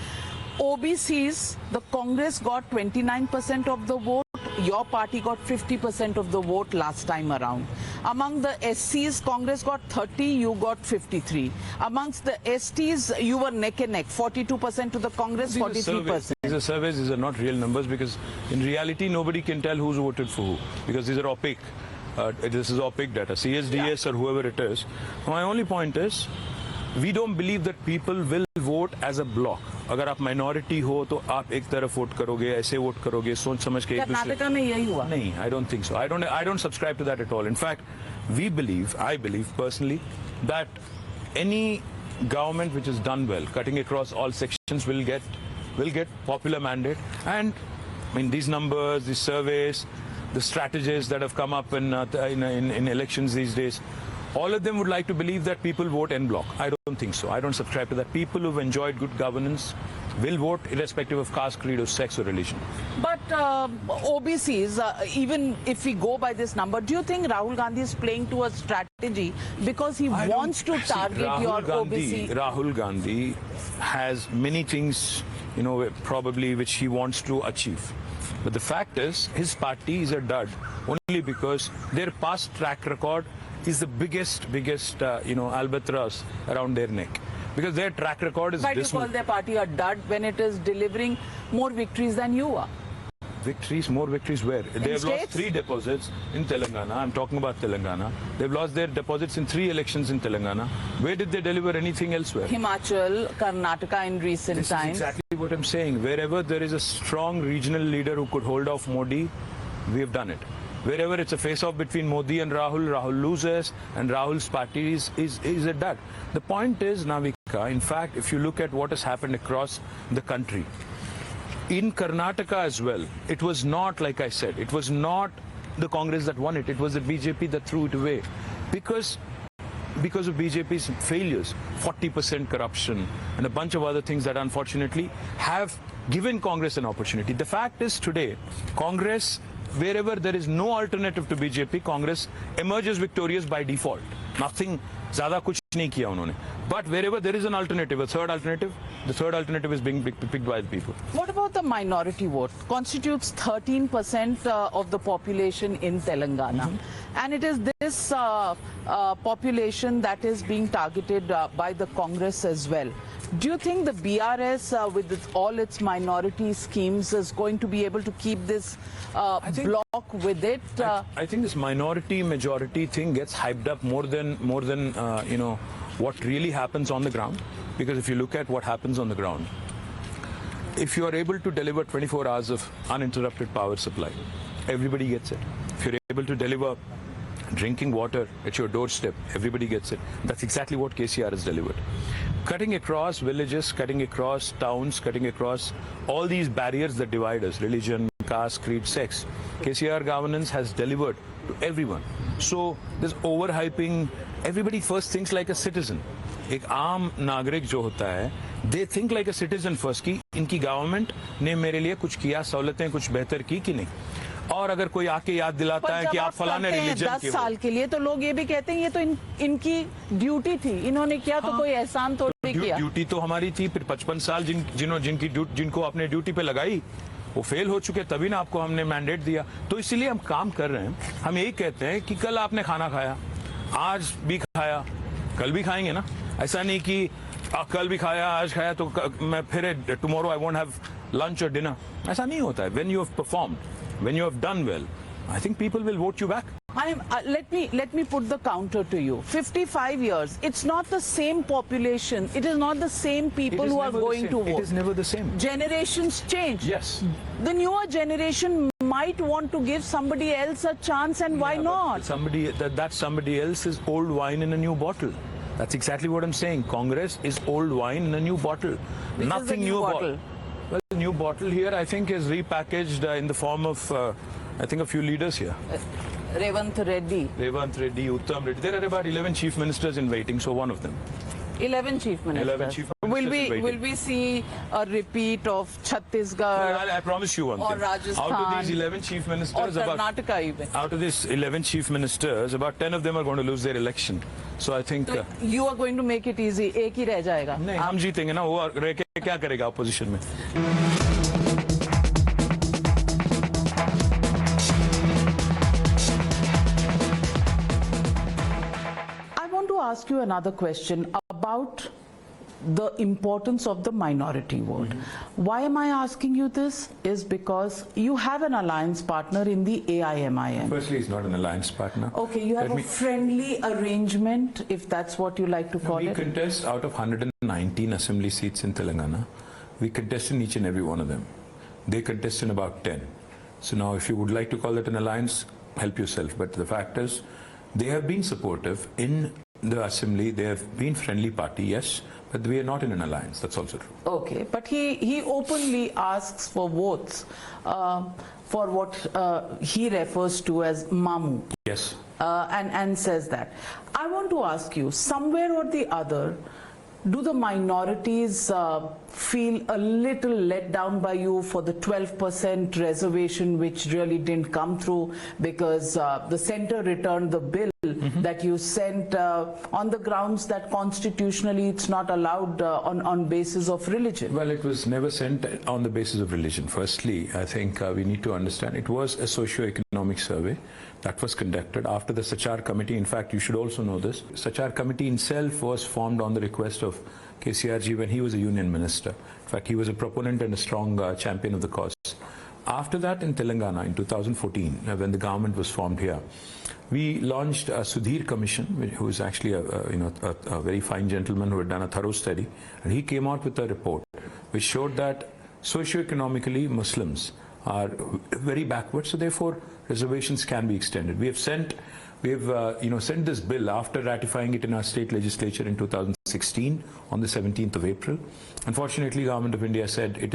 OBCs, the Congress got 29% of the vote. Your party got 50% of the vote last time around. Among the SCs, Congress got 30, you got 53. Amongst the STs, you were neck and neck, 42% to the Congress, 43%. These are surveys, these are not real numbers, because in reality, nobody can tell who's voted for who, because these are opaque. This is opaque data, CSDS or whoever it is. My only point is, we don't believe that people will vote as a block. अगर आप minority हो तो आप एक तरफ vote करोगे, ऐसे vote करोगे, सोच समझ के एक दूसरे। कर्नाटका में यही हुआ? नहीं, I don't think so. I don't subscribe to that at all. In fact, I believe personally that any government which is done well, cutting across all sections, will get popular mandate. And I mean, these numbers, these surveys, the strategies that have come up in elections these days, all of them would like to believe that people vote en bloc. I don't think so. I don't subscribe to that. People who've enjoyed good governance will vote irrespective of caste, creed, or sex, or religion. But OBCs, even if we go by this number, do you think Rahul Gandhi is playing to a strategy because he wants to target your OBC? Rahul Gandhi has many things, probably which he wants to achieve. But the fact is, his party is a dud only because their past track record is the biggest albatross around their neck. Because their track record is Why do you dismal. call their party a dud when it is delivering more victories than you are? Victories, more victories where? They have lost states? 3 deposits in Telangana. I'm talking about Telangana. They've lost their deposits in 3 elections in Telangana. Where did they deliver anything elsewhere? Himachal, Karnataka in recent This is times. exactly what I'm saying. Wherever there is a strong regional leader who could hold off Modi, we have done it. Wherever it's a face-off between Modi and Rahul loses, and Rahul's party is a dud. The point is, Navika, in fact, if you look at what has happened across the country, in Karnataka as well, it was not, like I said, it was not the Congress that won it. It was the BJP that threw it away. Because of BJP's failures, 40% corruption and a bunch of other things that unfortunately have given Congress an opportunity. The fact is today, Congress, wherever there is no alternative to BJP, Congress emerges victorious by default. Nothing, ज़्यादा कुछ नहीं किया उन्होंने. But wherever there is an alternative, the third alternative is being picked by the people. What about the minority vote? Constitutes 13% of the population in Telangana. And it is this population that is being targeted by the Congress as well. Do you think the BRS, with all its minority schemes, is going to be able to keep this block with it? I think this minority-majority thing gets hyped up more than what really happens on the ground. Because if you look at what happens on the ground, if you are able to deliver 24 hours of uninterrupted power supply, everybody gets it. If you're able to deliver drinking water at your doorstep, everybody gets it. That's exactly what KCR has delivered. Cutting across villages, cutting across towns, cutting across all these barriers that divide us, religion, caste, creed, sex. KCR governance has delivered to everyone. So this overhyping, everybody first thinks like a citizen. एक आम नागरिक जो होता है, they think like a citizen first कि इनकी government ने मेरे लिए कुछ किया, सहूलतें कुछ बेहतर की कि नहीं. और अगर कोई आके याद दिलाता है कि आप फलाने रिलीजन के 10 साल के लिए तो लोग ये भी कहते हैं ये तो इनकी ड्यूटी थी, इन्होंने किया तो कोई एहसान तो नहीं किया. ड्यूटी तो हमारी थी. फिर 55 साल जिनको आपने ड्यूटी पे लगाई वो फेल हो चुके, तभी ना आपको हमने मैंडेट दिया. तो इसीलिए हम काम कर रहे हैं. हम यही कहते हैं कि कल आपने खाना खाया, आज भी खाया, कल भी खाएंगे ना. ऐसा नहीं कि कल भी खाया, आज खाया तो मैं फिर tomorrow I won't have lunch और डिनर. ऐसा नहीं होता है. When you have performed, when you have done well, I think people will vote you back. Let me put the counter to you. 55 years. It's not the same population. It is not the same people who are going to vote. It is never the same. Generations change. Yes. The newer generation might want to give somebody else a chance, and why not? That somebody else is old wine in a new bottle. That's exactly what I'm saying. Congress is old wine in a new bottle. Which Nothing is the new bottle? Well, the new bottle here, I think, is repackaged in the form of, I think, a few leaders here. Revant Reddy. Revant Reddy, Uttam Reddy. There are about 11 chief ministers in waiting, so one of them. 11 chief ministers. 11 chief ministers Will we see a repeat of Chhattisgarh? I promise you one or thing. Rajasthan, out of these 11 chief or ministers, Karnataka even? out of these 11 chief ministers, about 10 of them are going to lose their election. So I think. So you are going to make it easy. एक ही रह जाएगा. नहीं, हम जीतेंगे ना. वो रह के क्या करेगा ऑपोजिशन में? I want to ask you another question about the importance of the minority vote. Why am I asking you this? Is because you have an alliance partner in the AIMIM. Firstly, he's not an alliance partner. Okay, you have a friendly arrangement, if that's what you like to call We it. contest out of 119 assembly seats in Telangana. We contest in each and every one of them. They contest in about 10. So now if you would like to call it an alliance, help yourself. But the fact is, they have been supportive in the assembly. They have been friendly party, yes, but we are not in an alliance. That's also true. Okay, but he openly asks for votes for what he refers to as Mamu. Yes. And says that. I want to ask you, somewhere or the other, do the minorities feel a little let down by you for the 12% reservation which really didn't come through because the centre returned the bill that you sent on the grounds that constitutionally it's not allowed on basis of religion? Well, it was never sent on the basis of religion. Firstly, I think we need to understand it was a socio-economic socio-economic survey that was conducted after the Sachar committee. In fact, you should also know this. Sachar committee itself was formed on the request of KCRG when he was a union minister. In fact, he was a proponent and a strong champion of the cause. After that, in Telangana, in 2014, when the government was formed here, we launched a Sudhir Commission, who is actually a very fine gentleman who had done a thorough study, and he came out with a report which showed that socio-economically Muslims are very backward, so therefore reservations can be extended. We have sent this bill after ratifying it in our state legislature in 2016 on the 17th of April. Unfortunately, Government of India said it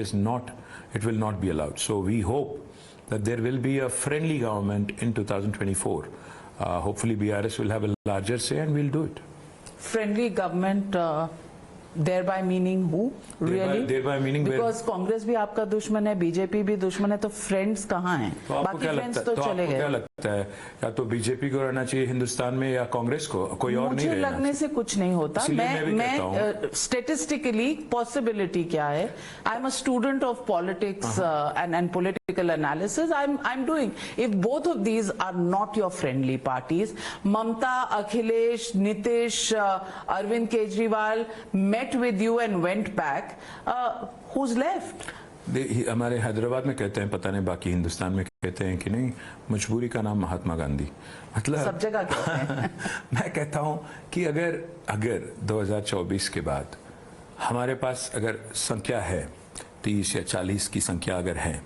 will not be allowed. So we hope that there will be a friendly government in 2024. Hopefully BRS will have a larger say and we'll do it. Friendly government, thereby meaning who? Really? Thereby meaning because Congress भी आपका दुश्मन है, BJP भी दुश्मन है, तो friends कहाँ हैं? तो आपको क्या लगता है? तो आपको क्या लगता है? या तो बीजेपी को रहना चाहिए हिंदुस्तान में या कांग्रेस को? कोई और नहीं रहना? मुझे लगने से कुछ नहीं होता. मैं statistically possibility क्या है? I'm a student of politics and political analysis. I'm doing. If both of these are not your friendly parties, Mamta, Akhilesh, Nitish, Arvind Kejriwal met with you and went back, who's left? हमारे हैदराबाद में कहते हैं, पता नहीं बाकी हिंदुस्तान में कहते हैं कि नहीं, मजबूरी का नाम महात्मा गांधी. मतलब सब जगह कहते हैं. मैं कहता हूं कि अगर 2024 के बाद हमारे पास अगर संख्या है 30 या 40 की संख्या अगर है,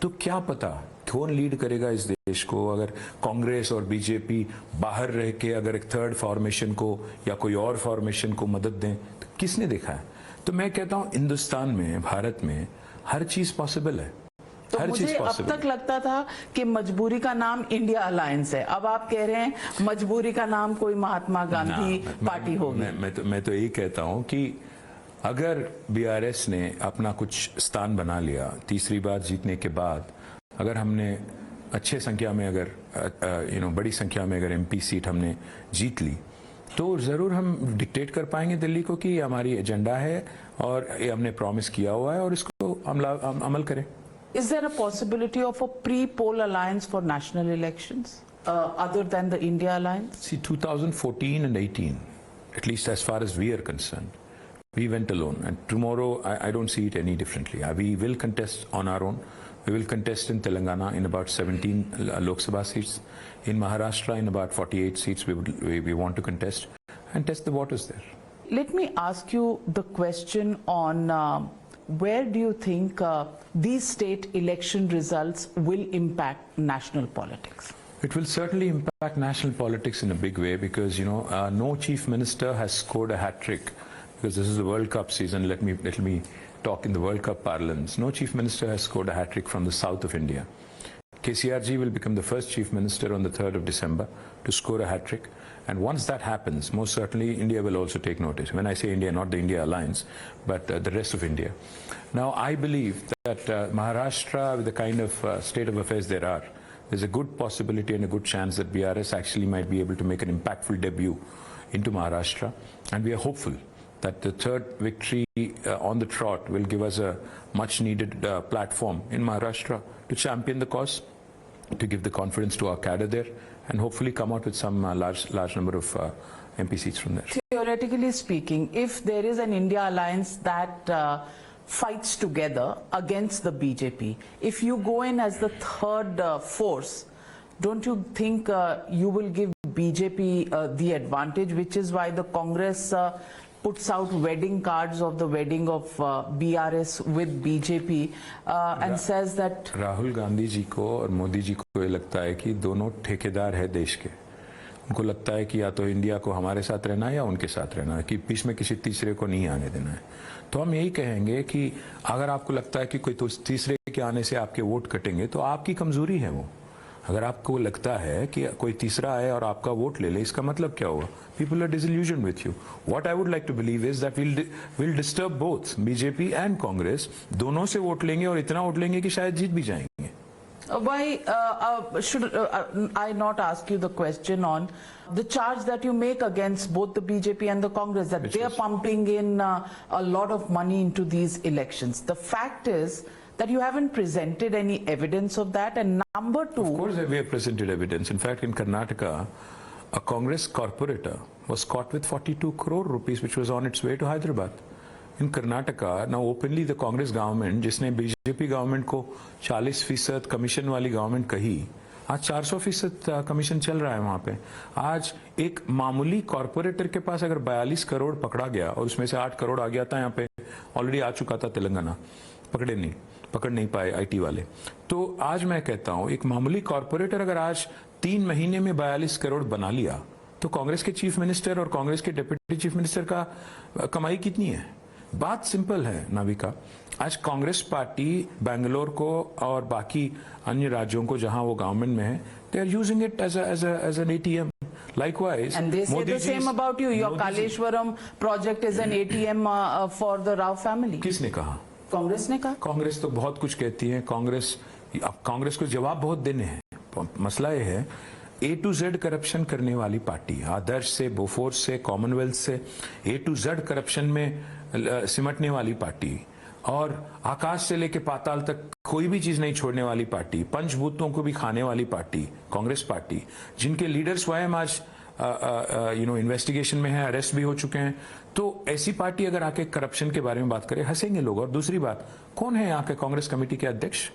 तो क्या पता कौन लीड करेगा इस देश को. अगर कांग्रेस और बीजेपी बाहर रह के अगर एक थर्ड फॉर्मेशन को या कोई और फॉर्मेशन को मदद दें, तो किसने देखा है? तो मैं कहता हूं हिंदुस्तान में, भारत में हर चीज पॉसिबल है. तो मुझे अब तक लगता था कि मजबूरी का नाम इंडिया अलायंस है. अब आप कह रहे हैं मजबूरी का नाम कोई महात्मा गांधी पार्टी होगी. मैं तो यही कहता हूं कि अगर बीआरएस ने अपना कुछ स्थान बना लिया तीसरी बार जीतने के बाद, अगर हमने अच्छे संख्या में अगर बड़ी संख्या में अगर एमपी सीट हमने जीत ली, तो जरूर हम डिक्टेट कर पाएंगे दिल्ली को कि हमारी एजेंडा है और ये हमने प्रॉमिस किया हुआ है और इसको अमल करें. Is there a possibility of a pre-poll alliance for national elections other than the India alliance? See, 2014 and 18, at least as far as we are concerned, we went alone, and tomorrow I don't see it any differently. We will contest on our own. We will contest in Telangana in about 17 Lok Sabha seats. In Maharashtra, in about 48 seats, we want to contest and test the waters there. Let me ask you the question on where do you think these state election results will impact national politics? It will certainly impact national politics in a big way because, no chief minister has scored a hat-trick, because this is the World Cup season. Let me talk in the World Cup parlance. No chief minister has scored a hat-trick from the south of India. KCRG will become the first chief minister on the 3rd of December to score a hat-trick. And once that happens, most certainly India will also take notice. When I say India, not the India alliance, but the rest of India. Now, I believe that Maharashtra, with the kind of state of affairs there's a good possibility and a good chance that BRS actually might be able to make an impactful debut into Maharashtra. And we are hopeful that the third victory on the trot will give us a much-needed platform in Maharashtra to champion the cause, to give the confidence to our cadre there, and hopefully come out with some large number of MP seats from there. Theoretically speaking, if there is an India alliance that fights together against the BJP, if you go in as the third force, don't you think you will give BJP the advantage, which is why the Congress puts out wedding cards of the wedding of BRS with BJP and says that Rahul Gandhi ji को और मोदी जी को ये लगता है कि दोनों ठेकेदार है देश के. उनको लगता है कि या तो इंडिया को हमारे साथ रहना है या उनके साथ रहना है, कि बीच में किसी तीसरे को नहीं आने देना है. तो हम यही कहेंगे कि अगर आपको लगता है कि कोई तीसरे के आने से आपके वोट कटेंगे, तो आपकी कमजोरी है वो. अगर आपको लगता है कि कोई तीसरा आए और आपका वोट ले ले, इसका मतलब क्या होगा? People are disillusioned with you. What I would like to believe is that we'll disturb both BJP and Congress. दोनों से वोट लेंगे और इतना वोट लेंगे कि शायद जीत भी जाएंगे. Why should I not ask you the question on the charge that you make against both the BJP and the Congress that they are pumping in a lot of money into these elections? The fact is that you haven't presented any evidence of that. And number two, of course, we have presented evidence. In fact, in Karnataka, a Congress corporator was caught with 42 crore rupees, which was on its way to Hyderabad. In Karnataka, now openly the Congress government, जिसने BJP government को 40% commission वाली government कही, आज 400% commission चल रहा है वहां पे। आज एक मामूली कॉर्पोरेटर के पास अगर 42 करोड़ पकड़ा गया और उसमें से 8 करोड़ आ गया था, यहाँ पे ऑलरेडी आ चुका था तेलंगाना, पकड़ नहीं पाए आईटी वाले। तो आज मैं कहता हूं, एक मामूली कॉर्पोरेटर अगर आज 3 महीने में 42 करोड़ बना लिया, तो कांग्रेस के चीफ मिनिस्टर और कांग्रेस के डिप्टी चीफ मिनिस्टर का कमाई कितनी है? बात सिंपल है नाविका। आज कांग्रेस पार्टी बेंगलोर को और बाकी अन्य राज्यों को जहां वो गवर्नमेंट में है, they are using it as an ATM. Likewise, and they say the same about you. Your Kaleshwaram project is an ATM for the Rao family. किसने कहा? कांग्रेस ने कहा। कांग्रेस तो बहुत कुछ कहती है। कांग्रेस को जवाब बहुत देने हैं। मसला ये है, A to Z करप्शन करने वाली पार्टी, आदर्श से, बोफोर्स से, कॉमनवेल्थ से A to Z करप्शन में सिमटने वाली पार्टी, और आकाश से लेके पाताल तक कोई भी चीज नहीं छोड़ने वाली पार्टी, पंचभूतों को भी खाने वाली पार्टी, कांग्रेस पार्टी, जिनके लीडर स्वयं आज इन्वेस्टिगेशन में है, अरेस्ट भी हो चुके हैं। तो ऐसी पार्टी अगर आके करप्शन के बारे में बात करे, हंसेंगे लोग। और दूसरी बात, कौन है यहाँ के कांग्रेस कमेटी के अध्यक्ष?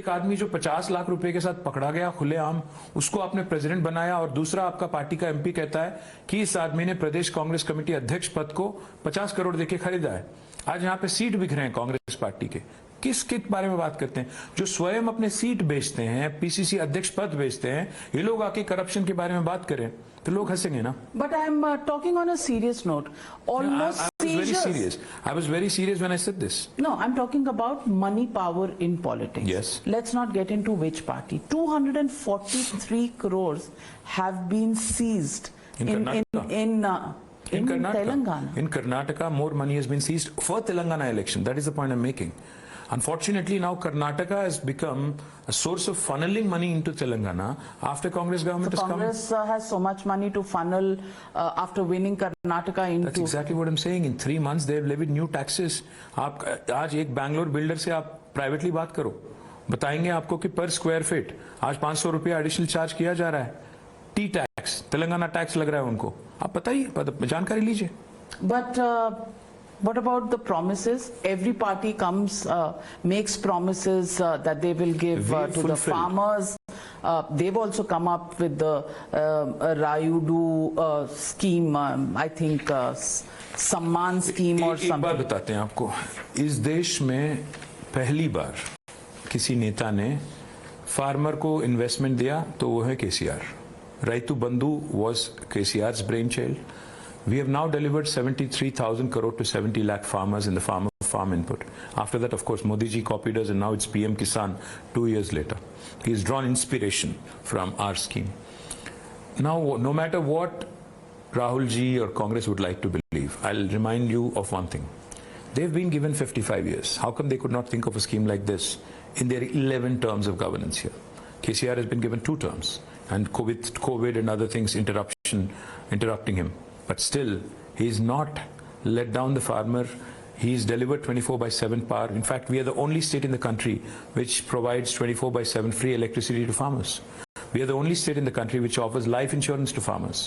एक आदमी जो 50 लाख रुपए के साथ पकड़ा गया खुलेआम, उसको आपने प्रेसिडेंट बनाया, और दूसरा आपका पार्टी का एमपी कहता है कि इस आदमी ने प्रदेश कांग्रेस कमेटी अध्यक्ष पद को 50 करोड़ देके खरीदा है। आज यहाँ पे सीट बिक रहे हैं कांग्रेस पार्टी के। किसके बारे में बात करते हैं? जो स्वयं अपने सीट बेचते हैं, पीसीसी अध्यक्ष पद बेचते हैं, ये लोग आके करप्शन के बारे में बात करें तो लोग हंसेंगे ना। But I am talking on a serious note. Almost seizures. I was very serious when I said this. No, I'm talking about money power in politics. Yes. Let's not get into which party. 243 crores have been seized in Telangana. In Karnataka, more money has been seized for Telangana election. That is the point I'm making. Unfortunately, now Karnataka has become a source of funneling money into Telangana after Congress government has come. Congress has so much money to funnel after winning Karnataka into. That's exactly what I'm saying. In 3 months, they have levied new taxes. आप आज एक Bangalore builder से आप privately बात करो, बताएंगे आपको कि पर स्क्वायर फीट आज 500 रुपया एडिशनल चार्ज किया जा रहा है। टी टैक्स, तेलंगाना टैक्स लग रहा है उनको। आप बताइए, जानकारी लीजिए। But what about the promises? Every party comes, makes promises that they will give to the farmers. They've also come up with the Rayudu scheme, I think Samman scheme or something. एक बात बताते हैं आपको, इस देश में पहली बार किसी नेता ने फार्मर को इन्वेस्टमेंट दिया तो वो है KCR. Raitu Bandhu was KCR's brainchild. We have now delivered 73,000 crore to 70 lakh farmers in the farm input. After that, of course, Modi ji copied us, and now it's PM Kisan 2 years later. He's drawn inspiration from our scheme. Now, no matter what Rahul ji or Congress would like to believe, I'll remind you of one thing. They've been given 55 years. How come they could not think of a scheme like this in their 11 terms of governance here? KCR has been given 2 terms. And with COVID and other things interrupting him. But still, he's not let down the farmer. He's delivered 24/7 power. In fact, we are the only state in the country which provides 24/7 free electricity to farmers. We are the only state in the country which offers life insurance to farmers.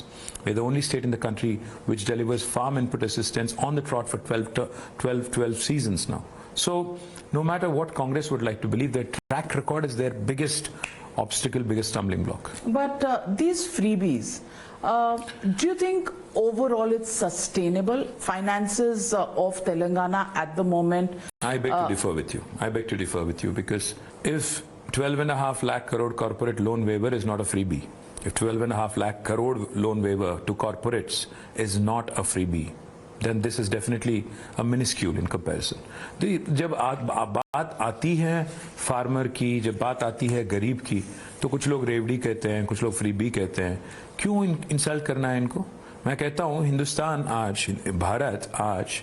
We are the only state in the country which delivers farm input assistance on the trot for 12 seasons now. So, no matter what Congress would like to believe, their track record is their biggest obstacle, biggest stumbling block. But these freebies, do you think overall it's sustainable? Finances of Telangana at the moment? I beg to differ with you. I beg to differ with you, because if 12.5 lakh crore corporate loan waiver is not a freebie, if 12.5 lakh crore loan waiver to corporates is not a freebie, then this is definitely a minuscule in comparison. जब बात आती है farmer की, जब बात आती है गरीब की, तो कुछ लोग रेवड़ी कहते हैं, कुछ लोग फ्रीबी कहते हैं। क्यों इंसल्ट करना है इनको? मैं कहता हूँ, हिंदुस्तान आज, भारत आज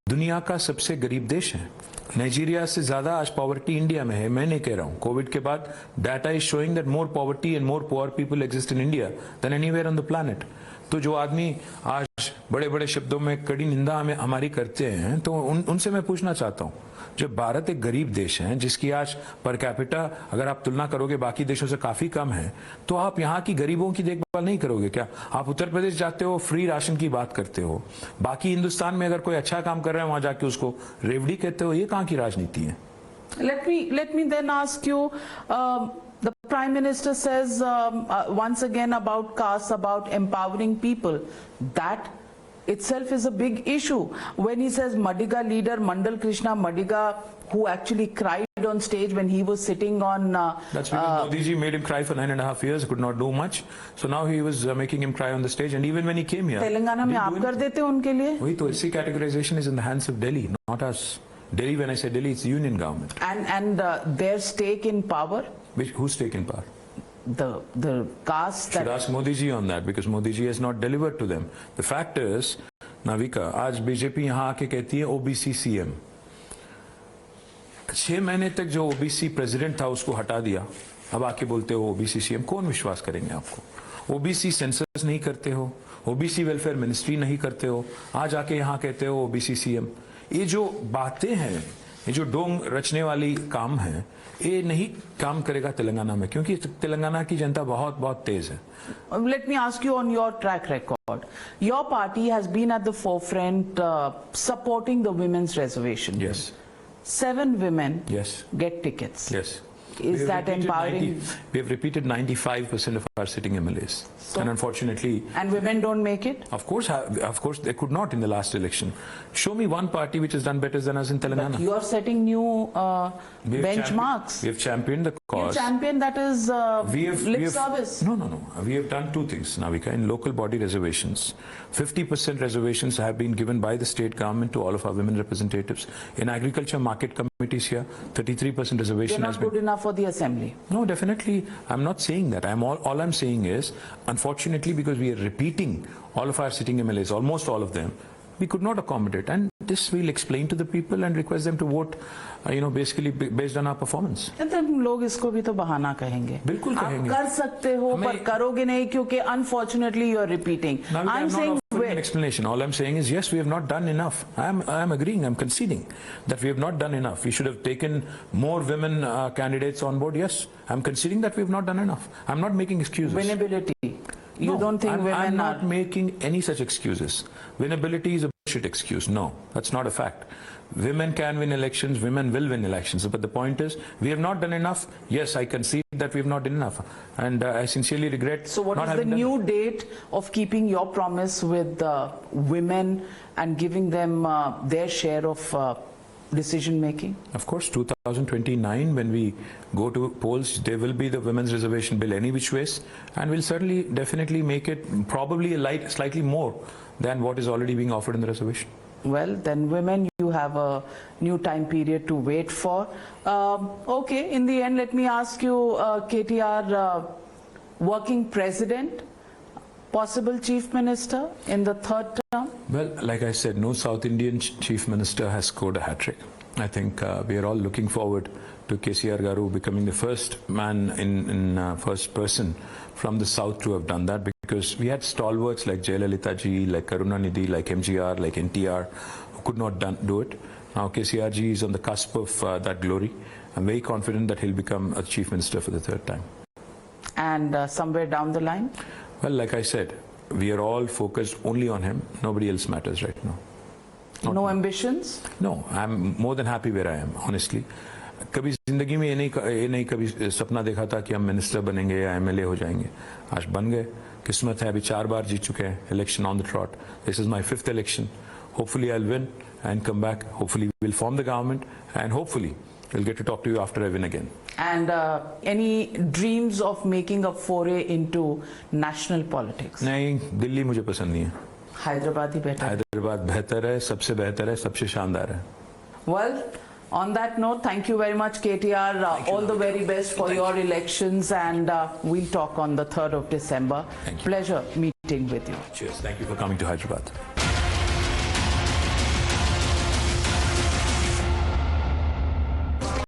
दुनिया का सबसे गरीब देश है। नाइजीरिया से ज्यादा आज पॉवर्टी इंडिया में है, मैं नहीं कह रहा हूं। कोविड के बाद data is showing that more poverty and more poor people exist in India than anywhere on the planet. तो जो आदमी आज बड़े बड़े शब्दों में कड़ी निंदा हमें हमारी करते हैं, तो उनसे मैं पूछना चाहता हूं, जब भारत एक गरीब देश है जिसकी आज पर कैपिटा अगर आप तुलना करोगे बाकी देशों से काफी कम है, तो आप यहाँ की गरीबों की देखभाल नहीं करोगे क्या? आप उत्तर प्रदेश जाते हो, फ्री राशन की बात करते हो, बाकी हिंदुस्तान में अगर कोई अच्छा काम कर रहा है वहां जाके उसको रेवड़ी कहते हो, ये कहाँ की राजनीति है? Let me then ask you, the Prime Minister says once again about caste, about empowering people. That itself is a big issue. When he says Madiga leader Mandal Krishna Madiga, who actually cried on stage when he was sitting on... That's because Modi ji made him cry for 9.5 years, could not do much. So now he was making him cry on the stage, and even when he came here... Telangana में आप कर देते हो उनके लिए? वही तो, इसी categorization is in the hands of Delhi, not us. Delhi, when I say Delhi, it's the union government. And their stake in power? Whose stake in power? The caste Should ask Modi ji on that, because Modi ji has not delivered to them. The fact is, Navika, आज BJP यहाँ आके कहती है OBC CM. 6 महीने तक जो OBC president था उसको हटा दिया, अब आके बोलते हो ओबीसी सीएम। कौन विश्वास करेंगे आपको? ओबीसी सेंसस नहीं करते हो, ओबीसी वेलफेयर मिनिस्ट्री नहीं करते हो, आज आके यहाँ कहते हो ओबीसी सीएम। ये जो बातें हैं, ये जो डोंग रचने वाली काम है, ये नहीं काम करेगा तेलंगाना में, क्योंकि तेलंगाना की जनता बहुत बहुत तेज है। Let me ask you on your track record. Your party has been at the forefront supporting the women's reservation. Yes. 7 women Yes. get tickets. Yes. Is that empowering? We have repeated 95% of our sitting MLAs, and unfortunately, and women don't make it? of course they could not in the last election. Show me one party which has done better than us in Telangana. But you are setting new benchmarks. We have championed the cause. You champion, that is lip service. No. We have done 2 things, Navika. In local body reservations, 50% reservations have been given by the state government to all of our women representatives. In agriculture market committees here, 33% reservation You're has not been... good enough for the assembly. No, definitely. I'm not saying that. All I'm saying is, unfortunately, because we are repeating all of our sitting MLAs, almost all of them, we could not accommodate. And this we'll explain to the people and request them to vote, basically based on our performance. तुम लोग इसको भी तो बहाना कहेंगे। बिल्कुल कहेंगे। आप कर सकते हो पर करोगे नहीं क्योंकि unfortunately you are repeating. I'm saying an explanation. All I'm saying is, yes, we have not done enough. I'm agreeing, I'm conceding that we have not done enough. We should have taken more women candidates on board. Yes, I'm conceding that we have not done enough. I'm not making excuses. Winnability. You don't think women I'm are... not making any such excuses. Winnability is a bullshit excuse. No, that's not a fact. Women can win elections, women will win elections. But the point is, we have not done enough. Yes, I concede that we have not done enough. And I sincerely regret. So what is the new date of keeping your promise with women and giving them their share of decision making? Of course, 2029, when we go to polls, there will be the women's reservation bill any which ways, and we'll certainly definitely make it probably slightly more than what is already being offered in the reservation. Well, then women, you have a new time period to wait for. Okay, in the end, let me ask you, KTR, working president, possible chief minister in the 3rd term? Well, like I said, no South Indian chief minister has scored a hat-trick. I think we are all looking forward to KCR Garu becoming the first man first person from the South to have done that, because we had stalwarts like Jayalalitha ji, like Karunanidhi, like MGR, like NTR, who could not do it. Now KCR ji is on the cusp of that glory. I'm very confident that he'll become a chief minister for the 3rd time. And somewhere down the line? Well, like I said, we are all focused only on him. Nobody else matters right now. No ambitions? No, I'm more than happy where I am, honestly. कभी जिंदगी में ये नहीं कभी सपना देखा था कि हम मिनिस्टर बनेंगे या एमएलए हो जाएंगे। आज बन गए, किस्मत है, अभी 4 बार जीत चुके हैं, election on the trout. This is my 5th election. Hopefully I'll win and come back. Hopefully we'll form the government, and hopefully we'll get to talk to you after I win again. And any dreams of making a foray into national politics? नहीं, दिल्ली मुझे पसंद नहीं है. Hyderabad ही better. Hyderabad बेहतर है, सबसे बेहतर है, सबसे शानदार है. Well, on that note, thank you very much, KTR. All the very best for your elections, and we'll talk on the 3rd of December. Thank you. Pleasure meeting with you. Cheers. Thank you for coming to Hyderabad.